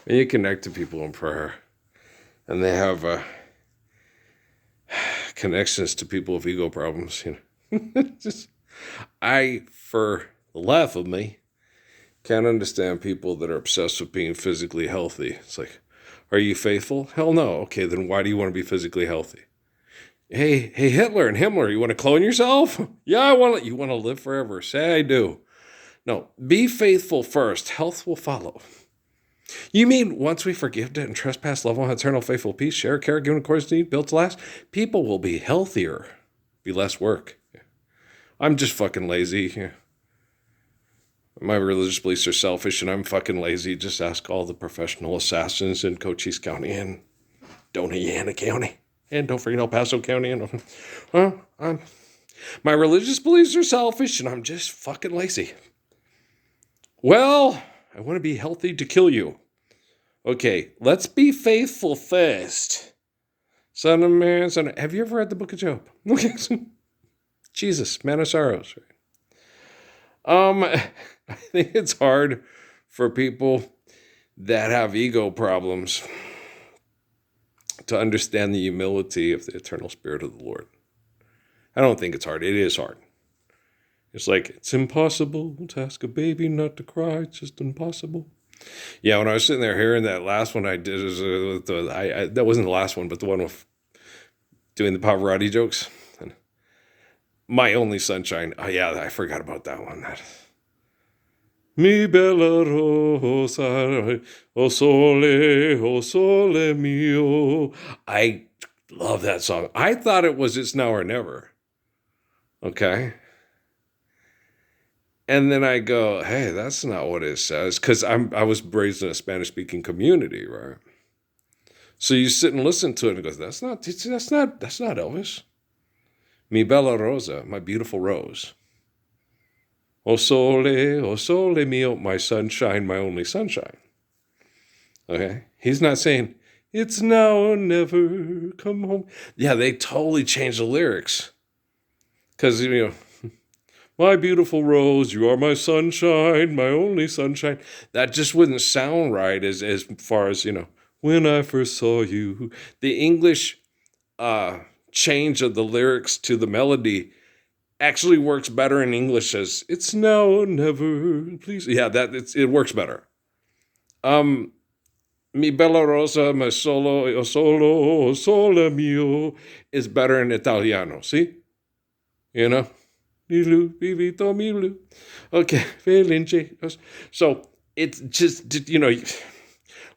And you connect to people in prayer, and they have connections to people with ego problems. Just for the life of me, can't understand people that are obsessed with being physically healthy. It's like, are you faithful? Hell no. Okay, then why do you want to be physically healthy? Hey, Hitler and Himmler, you want to clone yourself? Yeah, I want to. You want to live forever? Say I do. No, be faithful first. Health will follow. You mean once we forgive debt and trespass, love, eternal, faithful peace, share, care, given according to need, built to last, people will be healthier, be less work. I'm just fucking lazy. My religious beliefs are selfish, and I'm fucking lazy. Just ask all the professional assassins in Cochise County and Doñana County, and don't forget El Paso County. And my religious beliefs are selfish, and I'm just fucking lazy. Well, I want to be healthy to kill you. Okay, let's be faithful first. Son of man, have you ever read the Book of Job? Jesus, man of sorrows. I think it's hard for people that have ego problems to understand the humility of the eternal spirit of the Lord. I don't think it's hard. It is hard. It's like, it's impossible to ask a baby not to cry. It's just impossible. Yeah, when I was sitting there hearing that last one I did, that wasn't the last one, but the one with doing the Pavarotti jokes. And My Only Sunshine. Oh, yeah, I forgot about that one. Mi bella rosa, o sole mio. I love that song. I thought it was It's Now or Never. Okay. And then I go, hey, that's not what it says. Because I was raised in a Spanish-speaking community, right? So you sit and listen to it and goes, that's not Elvis. Mi bella rosa, my beautiful rose. O sole mio, my sunshine, my only sunshine. Okay? He's not saying, it's now or never, come home. Yeah, they totally changed the lyrics. Because, my beautiful rose, you are my sunshine, my only sunshine. That just wouldn't sound right as far as, when I first saw you. The English change of the lyrics to the melody actually works better in English as it's now or never, please. Yeah, it works better. Mi bella rosa, my sole mio is better in Italiano. See? Milu, vivito milu. Okay, Felice. So it's just,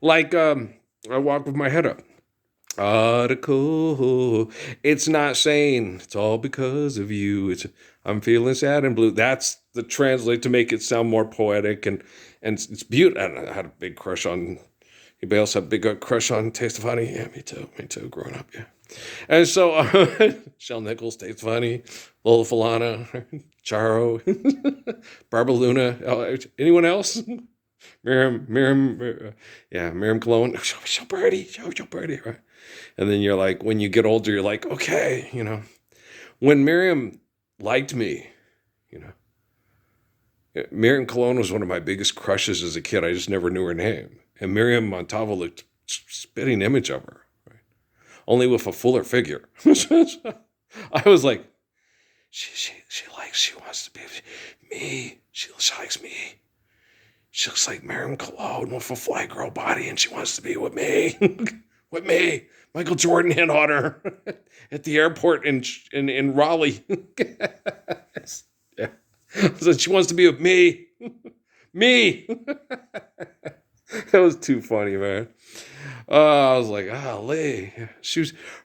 like I walk with my head up. Article. It's not saying it's all because of you. I'm feeling sad and blue. That's the translate to make it sound more poetic and it's beautiful. I had a big crush on. Anybody else have a big crush on Taste of Honey? Yeah, me too. Me too. Growing up, yeah. And so Shell Nichols, Taste of Honey, Lola Falana, Charo, Barbara Luna. Anyone else? Miriam, yeah, Miriam Cologne. Show Birdie, right? And then you're like, when you get older, you're like, okay, when Miriam liked me, Miriam Cologne was one of my biggest crushes as a kid. I just never knew her name. And Miriam Montalvo looked spitting image of her, right? Only with a fuller figure. I was like, she wants to be me. She likes me. She looks like Miriam Cologne with a fly girl body, and she wants to be with me. With me. Michael Jordan hit on her at the airport in Raleigh. Yeah. So she wants to be with me. Me. That was too funny, man. I was like, golly.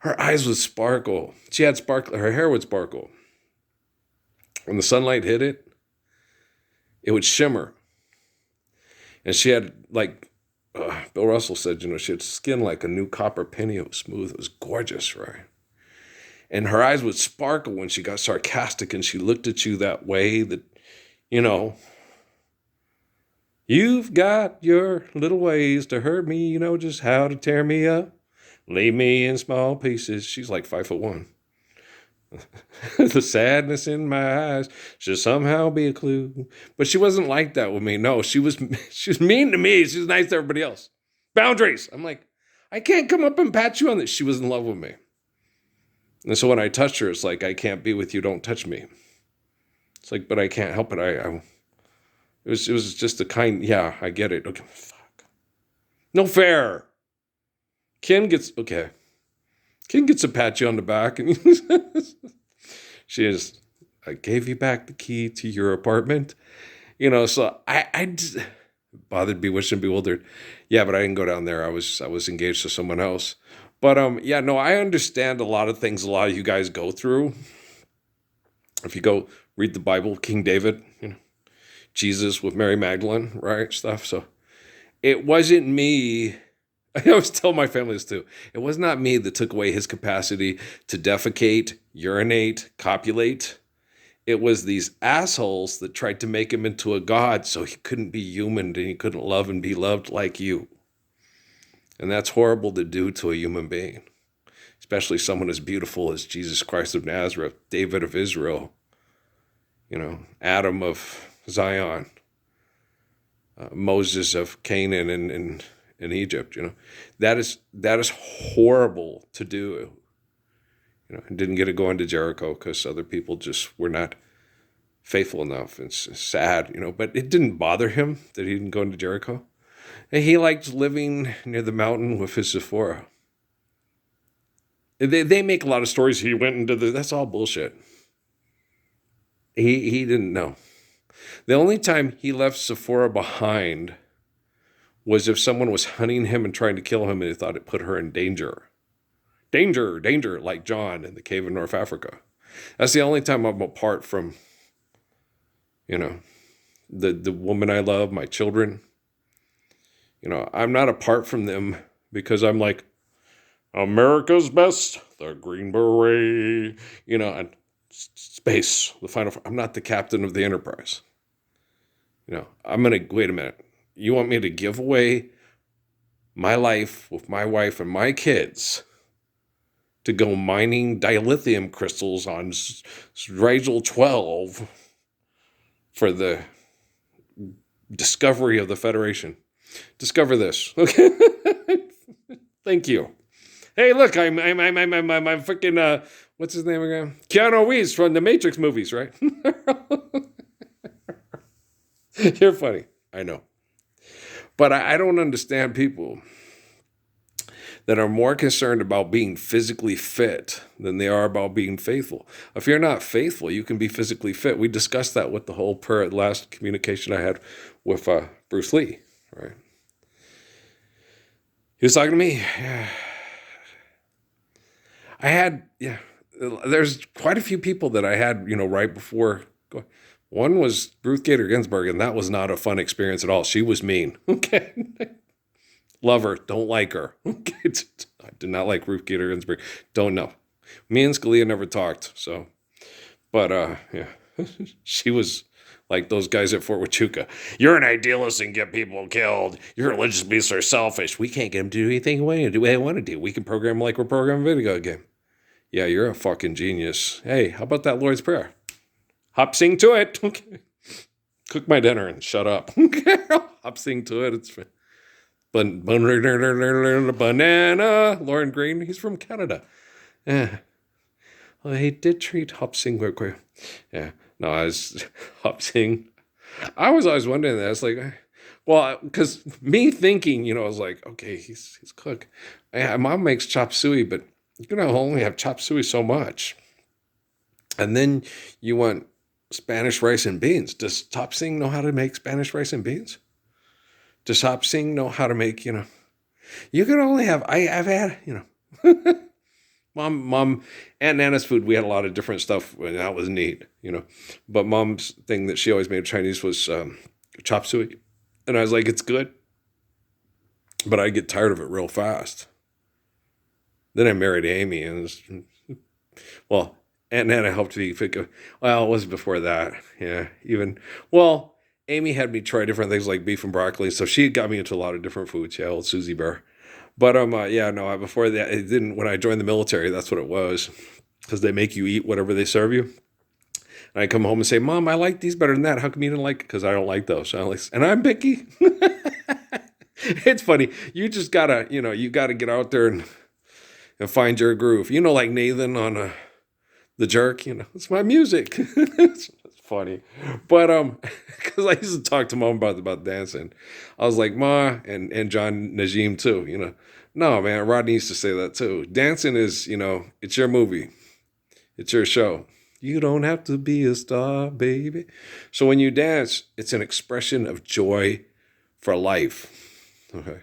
Her eyes would sparkle. She had sparkle. Her hair would sparkle. When the sunlight hit it, it would shimmer. And she had, like, Bill Russell said, she had skin like a new copper penny. It was smooth. It was gorgeous, right? And her eyes would sparkle when she got sarcastic and she looked at you that way that, you've got your little ways to hurt me, just how to tear me up, leave me in small pieces. She's like 5'1". The sadness in my eyes should somehow be a clue. But she wasn't like that with me. No, she was mean to me. She was nice to everybody else. Boundaries. I'm like, I can't come up and pat you on this. She was in love with me. And so when I touched her, it's like, I can't be with you. Don't touch me. It's like, but I can't help it. It was just a kind, yeah, I get it. Okay, fuck. No fair. Ken gets to pat you on the back. And she is, I gave you back the key to your apartment. So I just bothered, bewitched, and bewildered. Yeah, but I didn't go down there. I was engaged to someone else. But yeah, no, I understand a lot of things a lot of you guys go through. If you go read the Bible, King David, Jesus with Mary Magdalene, right? Stuff. So it wasn't me. I always tell my family this too. It was not me that took away his capacity to defecate, urinate, copulate. It was these assholes that tried to make him into a god so he couldn't be human and he couldn't love and be loved like you. And that's horrible to do to a human being, especially someone as beautiful as Jesus Christ of Nazareth, David of Israel, Adam of Zion, Moses of Canaan and in Egypt. That is horrible to do. And didn't get to go into Jericho because other people just were not faithful enough. It's sad, but it didn't bother him that he didn't go into Jericho. And he liked living near the mountain with his Sephora. They make a lot of stories. He went into that's all bullshit. He didn't know. The only time he left Sephora behind was if someone was hunting him and trying to kill him and he thought it put her in danger. Danger, danger, like John in the cave in North Africa. That's the only time I'm apart from, the woman I love, my children. I'm not apart from them because I'm like, America's best, the Green Beret, and space, the final. I'm not the captain of the Enterprise. I'm going to, wait a minute. You want me to give away my life with my wife and my kids to go mining dilithium crystals on Rigel 12 for the discovery of the Federation? Discover this, okay? Thank you. Hey, look, I'm freaking what's his name again? Keanu Reeves from the Matrix movies, right? You're funny, I know, but I don't understand people that are more concerned about being physically fit than they are about being faithful. If you're not faithful, you can be physically fit. We discussed that with the whole prayer last communication I had with Bruce Lee, right? He was talking to me. There's quite a few people that I had, right before. One was Ruth Gator Ginsburg, and that was not a fun experience at all. She was mean. Okay. Love her, don't like her. Okay. I did not like Ruth Gator Ginsburg. Don't know. Me and Scalia never talked, so. But, yeah. She was like those guys at Fort Huachuca. You're an idealist and get people killed. Your religious beliefs are selfish. We can't get them to do anything they want to do. We can program like we're programming a video game. Yeah, you're a fucking genius. Hey, how about that Lord's Prayer? Hop, sing to it. Okay. Cook my dinner and shut up. Hop, sing to it. It's banana. Lauren Green, he's from Canada. Yeah. Well, he did treat Hop, sing quick. Yeah. No, I was Hop, sing. I was always wondering that. It's like, well, because me thinking, I was like, okay, he's cook. Yeah, mom makes chop suey, but only have chop suey so much. And then you want Spanish rice and beans. Does Top Sing know how to make Spanish rice and beans? Does Top Sing know how to make, you can only have, I've had, Mom, Aunt Nana's food, we had a lot of different stuff, and that was neat, But Mom's thing that she always made Chinese was chop suey. And I was like, it's good, but I get tired of it real fast. Then I married Amy, and Aunt Nana helped me figure. Well, it was before that. Yeah, Amy had me try different things like beef and broccoli, so she got me into a lot of different foods. Yeah, old Susie Bear. But before that, it didn't. When I joined the military, that's what it was, because they make you eat whatever they serve you. And I come home and say, Mom, I like these better than that. How come you didn't like it? Because I don't like those. And I'm picky. It's funny. You just gotta, you gotta get out there and find your groove. Like Nathan on The Jerk, it's my music. It's funny. But because I used to talk to mom about dancing. I was like, Ma, and John Najim too, No, man, Rodney used to say that too. Dancing is, it's your movie. It's your show. You don't have to be a star, baby. So when you dance, it's an expression of joy for life. Okay.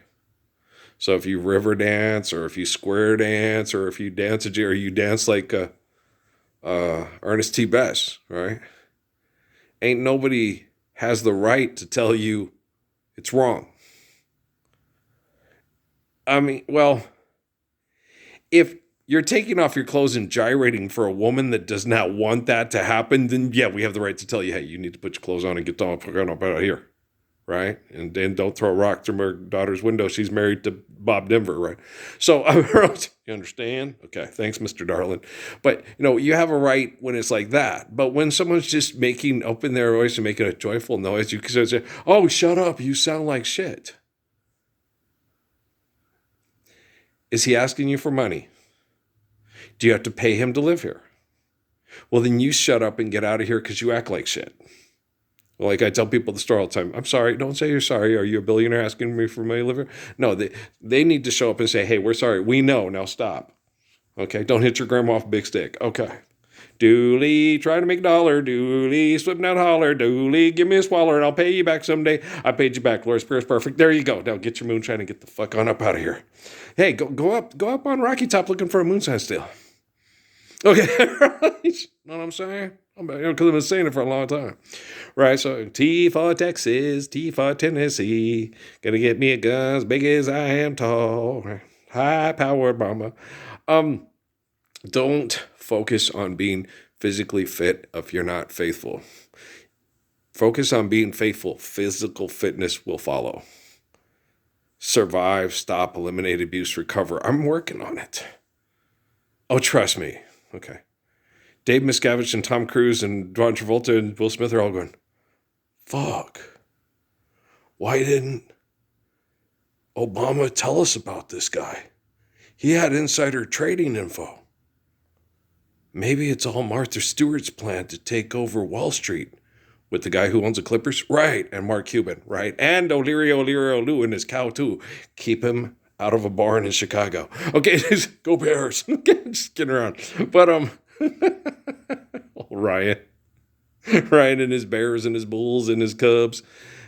So if you river dance, or if you square dance, or if you dance or you dance like Ernest T. Best, right? Ain't nobody has the right to tell you it's wrong. I mean, well, if you're taking off your clothes and gyrating for a woman that does not want that to happen, then yeah, we have the right to tell you, hey, you need to put your clothes on and get on up out of here. Right? And then don't throw a rock through my daughter's window. She's married to Bob Denver, right? So you understand? Okay, thanks, Mr. Darling. But you have a right when it's like that. But when someone's just open their voice and making a joyful noise, you can say, "Oh, shut up! You sound like shit." Is he asking you for money? Do you have to pay him to live here? Well, then you shut up and get out of here because you act like shit. Like I tell people the story all the time. I'm sorry. Don't say you're sorry. Are you a billionaire asking me for money to live here? No, they need to show up and say, hey, we're sorry. We know. Now stop. Okay? Don't hit your grandma off a big stick. Okay. Dooley, try to make a dollar. Dooley, slip down holler. Dooley, give me a swaller and I'll pay you back someday. I paid you back. Lord Spirit's perfect. There you go. Now get your moonshine and get the fuck on up out of here. Hey, go up on Rocky Top looking for a moonshine still. Okay. Know what I'm saying? Because I've been saying it for a long time. Right, so T for Texas, T for Tennessee. Gonna get me a gun as big as I am tall. High-powered bomber. Don't focus on being physically fit if you're not faithful. Focus on being faithful. Physical fitness will follow. Survive, stop, eliminate abuse, recover. I'm working on it. Oh, trust me. Okay. Dave Miscavige and Tom Cruise and John Travolta and Will Smith are all going, fuck. Why didn't Obama tell us about this guy? He had insider trading info. Maybe it's all Martha Stewart's plan to take over Wall Street with the guy who owns the Clippers. Right. And Mark Cuban. Right. And O'Leary Lou and his cow too. Keep him out of a barn in Chicago. Okay. Go Bears. Okay. Just kidding around. But, Ryan and his Bears and his Bulls and his Cubs.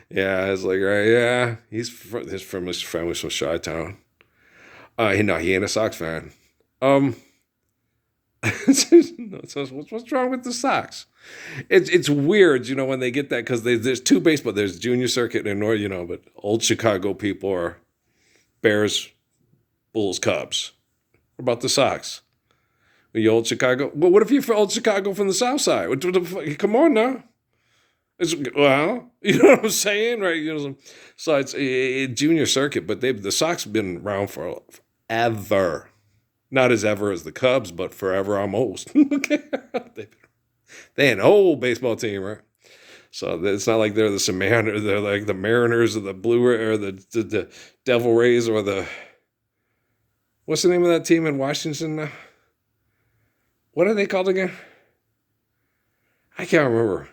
Yeah, it's like, right, yeah, his family's from Chi-Town. He ain't a Sox fan. What's wrong with the Sox? It's weird, when they get that, because there's two baseball. There's junior circuit and but old Chicago people are Bears, Bulls, Cubs. What about the Sox? Are you old Chicago? Well, what if you're old Chicago from the South Side? Come on now. You know what I'm saying, right? So it's a junior circuit, but the Sox have been around forever. Not as ever as the Cubs, but forever almost. Okay, they an old baseball team, right? So it's not like they're the Samaners. They're like the Mariners or the or the Devil Rays or the what's the name of that team in Washington? What are they called again? I can't remember.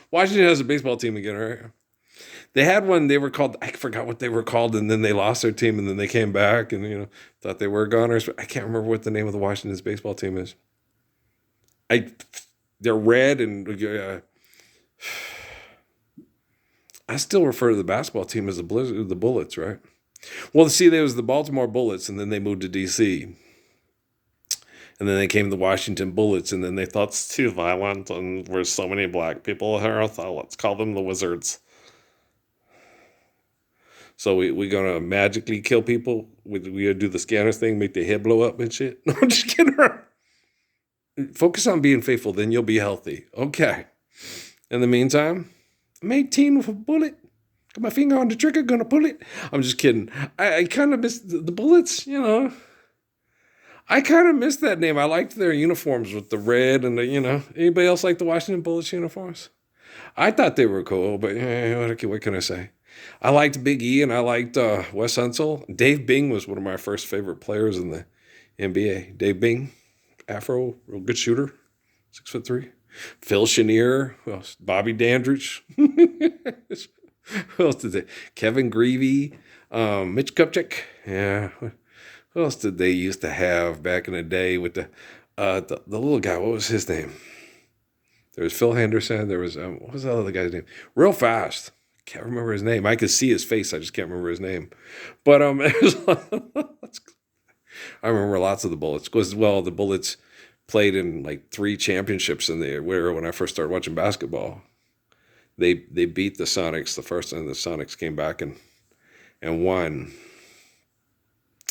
Washington has a baseball team again, right? They had one, they were called, I forgot what they were called, and then they lost their team, and then they came back, and, thought they were goners. I can't remember what the name of the Washington's baseball team is. They're red, and I still refer to the basketball team as the Bullets, right? Well, see, there was the Baltimore Bullets, and then they moved to D.C., and then they came the Washington Bullets, and then they thought it's too violent, and there's so many black people here, so let's call them the Wizards. So we're going to magically kill people? We're going to do the scanners thing, make their head blow up and shit? No, I'm just kidding. Focus on being faithful, then you'll be healthy. Okay. In the meantime, I'm 18 with a bullet. Got my finger on the trigger, gonna pull it. I'm just kidding. I kind of miss the Bullets, I kind of miss that name. I liked their uniforms with the red and the, Anybody else like the Washington Bullets uniforms? I thought they were cool, but what can I say? I liked Big E and I liked Wes Unseld. Dave Bing was one of my first favorite players in the NBA. Dave Bing, Afro, real good shooter, 6'3". Phil Chenier, who else? Bobby Dandridge. Who else did they? Kevin Greavy, Mitch Kupchak. Yeah. Who else did they used to have back in the day with the little guy? What was his name? There was Phil Henderson. There was what was the other guy's name? Real fast. Can't remember his name. I could see his face. I just can't remember his name. But I remember lots of the Bullets because the Bullets played in like 3 championships in the where when I first started watching basketball. They beat the Sonics the first time the Sonics came back and won.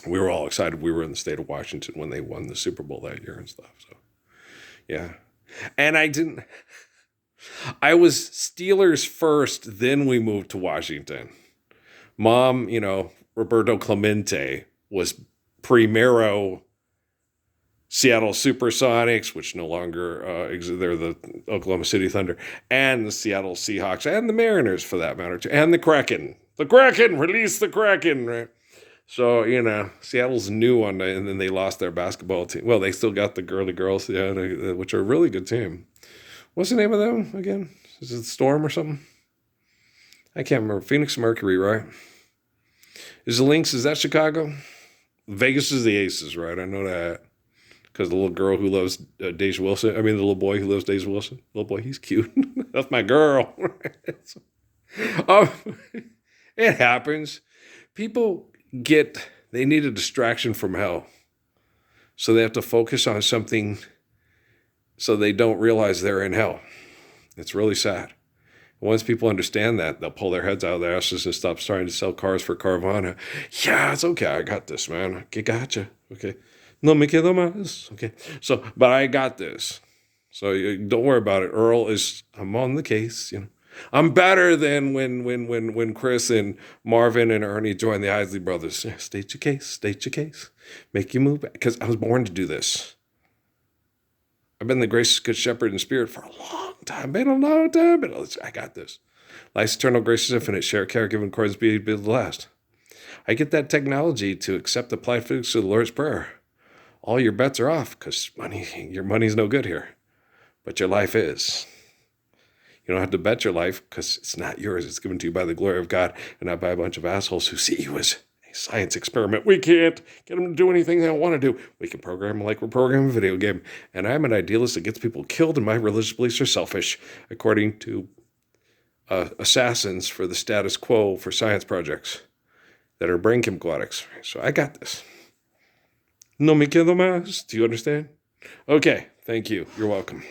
We were all excited. We were in the state of Washington when they won the Super Bowl that year and stuff. So yeah, and I was Steelers first, then we moved to Washington. Mom, Roberto Clemente was primero Seattle Supersonics, which no longer exist. They're the Oklahoma City Thunder, and the Seattle Seahawks, and the Mariners for that matter, too, and the Kraken. The Kraken! Release the Kraken! Right? So, Seattle's new one, and then they lost their basketball team. Well, they still got the girly girls, yeah, which are a really good team. What's the name of them again? Is it Storm or something? I can't remember. Phoenix Mercury, right? Is the Lynx, is that Chicago? Vegas is the Aces, right? I know that. Because the little girl who loves Deja Wilson, the little boy who loves Deja Wilson, little boy, he's cute. That's my girl. um, it happens. People they need a distraction from hell. So they have to focus on something so they don't realize they're in hell. It's really sad. Once people understand that, they'll pull their heads out of their asses and stop trying to sell cars for Carvana. Yeah, it's okay. I got this, man. Okay, gotcha. Okay. No me quedo más. Okay. So, but I got this. So don't worry about it. I'm on the case, I'm better than when Chris and Marvin and Ernie joined the Isley Brothers. Yeah, state your case. Make you move back. Because I was born to do this. I've been the gracious good shepherd in spirit for a long time. Been a long time, but I got this. Life's eternal, gracious, infinite, share, care, given, accordance, be the last. I get that technology to accept the applied physics of the Lord's Prayer. All your bets are off because your money's no good here. But your life is. You don't have to bet your life because it's not yours. It's given to you by the glory of God and not by a bunch of assholes who see you as a science experiment. We can't get them to do anything they don't want to do. We can program them like we're programming a video game. And I'm an idealist that gets people killed, and my religious beliefs are selfish, according to assassins for the status quo for science projects that are brain chemical addicts. So I got this. No me quedo más. Do you understand? Okay. Thank you. You're welcome.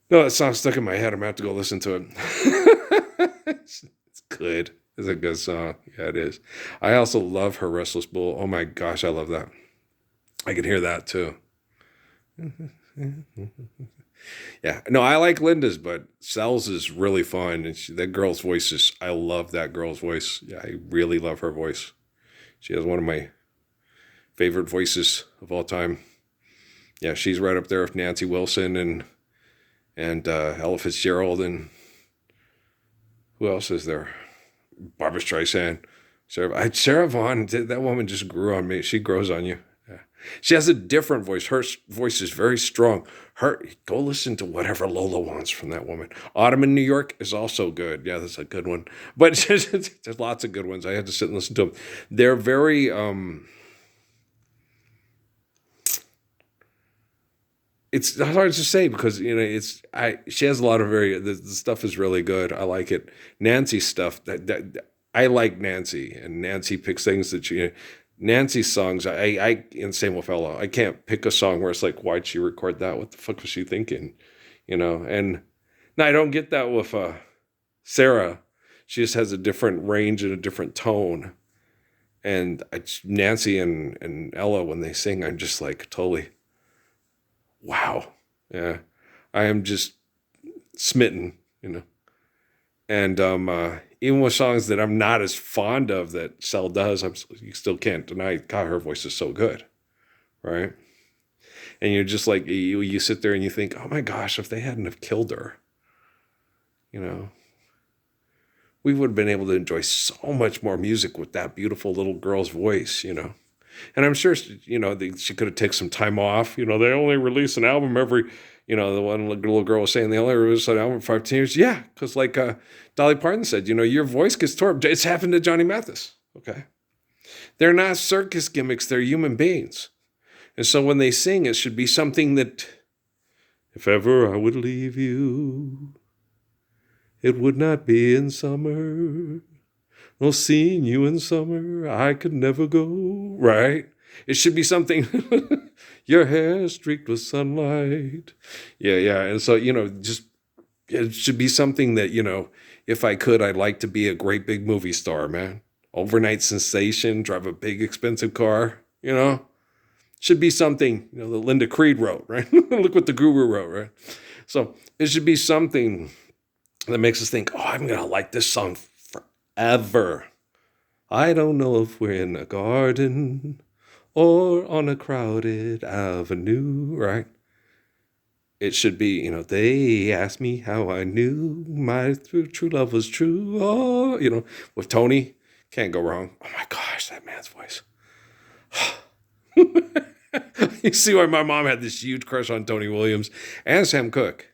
No, that song's stuck in my head. I'm going to have to go listen to it. It's good. It's a good song. Yeah, it is. I also love Her Restless Bull. Oh my gosh, I love that. I can hear that too. Yeah. No, I like Linda's, but Sel's is really fun. And that girl's voice I love that girl's voice. Yeah, I really love her voice. She has one of my favorite voices of all time. Yeah, she's right up there with Nancy Wilson and Ella Fitzgerald, and who else is there? Barbra Streisand. Sarah Vaughan, that woman just grew on me. She grows on you. Yeah. She has a different voice. Her voice is very strong. Go listen to whatever Lola wants from that woman. Autumn in New York is also good. Yeah, that's a good one. But there's lots of good ones. I had to sit and listen to them. They're very... It's hard to say because she has a lot of the stuff is really good. I like it. Nancy's stuff that I like Nancy, and Nancy picks things that Nancy's songs. And same with Ella. I can't pick a song where it's like, why'd she record that? What the fuck was she thinking? And no, I don't get that with Sarah. She just has a different range and a different tone. And Nancy and Ella, when they sing, I'm just like totally. Wow. Yeah. I am just smitten, And even with songs that I'm not as fond of that Sel does, you still can't deny, God, her voice is so good. Right? And you're just like, you sit there and you think, oh my gosh, if they hadn't have killed her, we would have been able to enjoy so much more music with that beautiful little girl's voice, you know. And I'm sure, you know, she could have taken some time off. You know, they only release an album every, you know, the one little girl was saying they only release an album for 15 years. Yeah, because like Dolly Parton said, you know, your voice gets torn. It's happened to Johnny Mathis. Okay. They're not circus gimmicks. They're human beings. And so when they sing, it should be something that, if ever I would leave you, it would not be in summer. No, seeing you in summer, I could never go, right? It should be something, your hair streaked with sunlight. Yeah. And so, you know, just, it should be something that, you know, if I could, I'd like to be a great big movie star, man. Overnight sensation, drive a big expensive car, you know? Should be something, you know, that Linda Creed wrote, right? Look what the Guru wrote, right? So it should be something that makes us think, oh, I'm going to like this song forever. I don't know if we're in a garden or on a crowded avenue, right? It should be, you know, they asked me how I knew my true love was true. Oh, you know, with Tony, can't go wrong. Oh my gosh, that man's voice. You see why my mom had this huge crush on Tony Williams and Sam Cooke.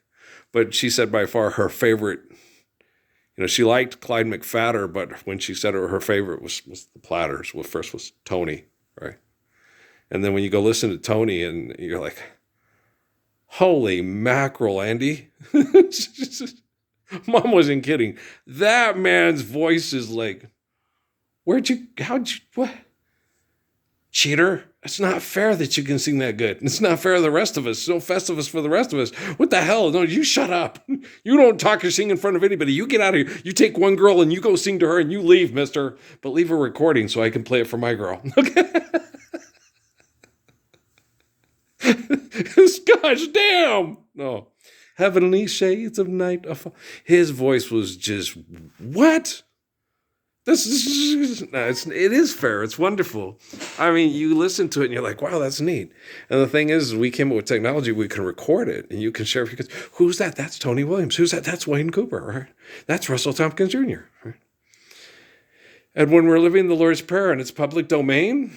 But she said by far her favorite, you know, she liked Clyde McPhatter, but when she said her favorite was the Platters. Well, first was Tony, right? And then when you go listen to Tony and you're like, holy mackerel, Andy. Mom wasn't kidding. That man's voice is like, what? Cheater. It's not fair that you can sing that good. It's not fair to the rest of us. It's no Festivus for the rest of us. What the hell? No, you shut up. You don't talk or sing in front of anybody. You get out of here. You take one girl and you go sing to her and you leave, mister. But leave a recording so I can play it for my girl. Okay? Gosh damn. No. Heavenly shades of night. His voice was just, what? It is fair. It's wonderful. I mean, you listen to it and you're like, wow, that's neat. And the thing is, we came up with technology, we can record it and you can share it. Who's that? That's Tony Williams. Who's that? That's Wayne Cooper, right? That's Russell Tompkins Jr., right? And when we're living the Lord's Prayer and it's public domain,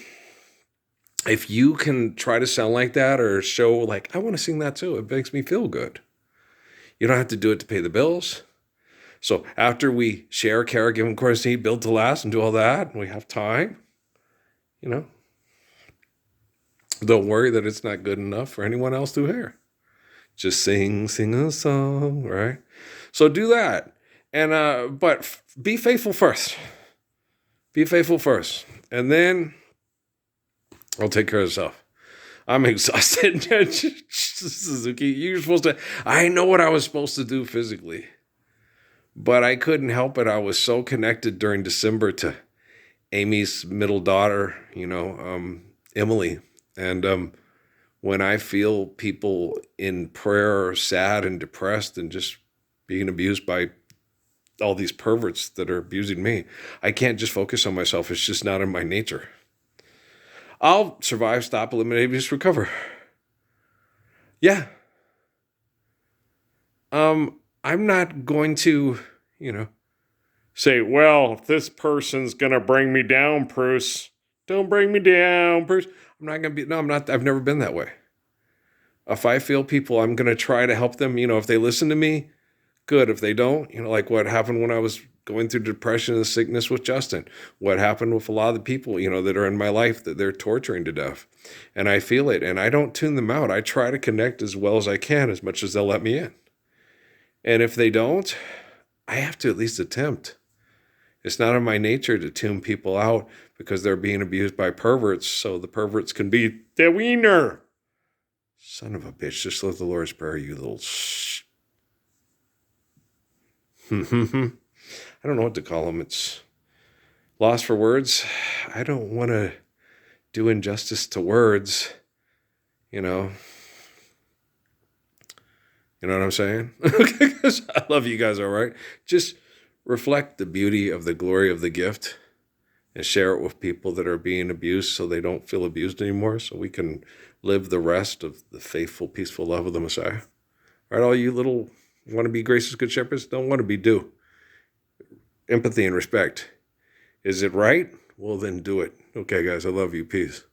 if you can try to sound like that or show like, I want to sing that too, it makes me feel good. You don't have to do it to pay the bills. So after we share, care, give them course need, build to last, and do all that, and we have time, you know, don't worry that it's not good enough for anyone else to hear. Just sing a song, right? So do that. And but be faithful first. Be faithful first. And then I'll take care of itself. I'm exhausted. Suzuki, you're supposed to, I know what I was supposed to do physically. But I couldn't help it. I was so connected during December to Amy's middle daughter, you know, Emily. And when I feel people in prayer are sad and depressed and just being abused by all these perverts that are abusing me, I can't just focus on myself. It's just not in my nature. I'll survive, stop, eliminate, just recover. Yeah. I'm not going to, you know, say, well, this person's going to bring me down, Bruce. Don't bring me down, Bruce. I'm not going to be, no, I'm not, I've never been that way. If I feel people, I'm going to try to help them. You know, if they listen to me, good. If they don't, you know, like what happened when I was going through depression and sickness with Justin, what happened with a lot of the people, you know, that are in my life that they're torturing to death. And I feel it and I don't tune them out. I try to connect as well as I can, as much as they'll let me in. And if they don't, I have to at least attempt. It's not in my nature to tune people out because they're being abused by perverts, so the perverts can be the wiener. Son of a bitch, just live the Lord's Prayer, you little I don't know what to call them. It's lost for words. I don't want to do injustice to words, you know. You know what I'm saying? Because I love you guys, all right? Just reflect the beauty of the glory of the gift and share it with people that are being abused so they don't feel abused anymore, so we can live the rest of the faithful, peaceful love of the Messiah. All right, all you little want to be gracious, good shepherds, don't want to be do. empathy and respect. Is it right? Well, then do it. Okay, guys, I love you. Peace.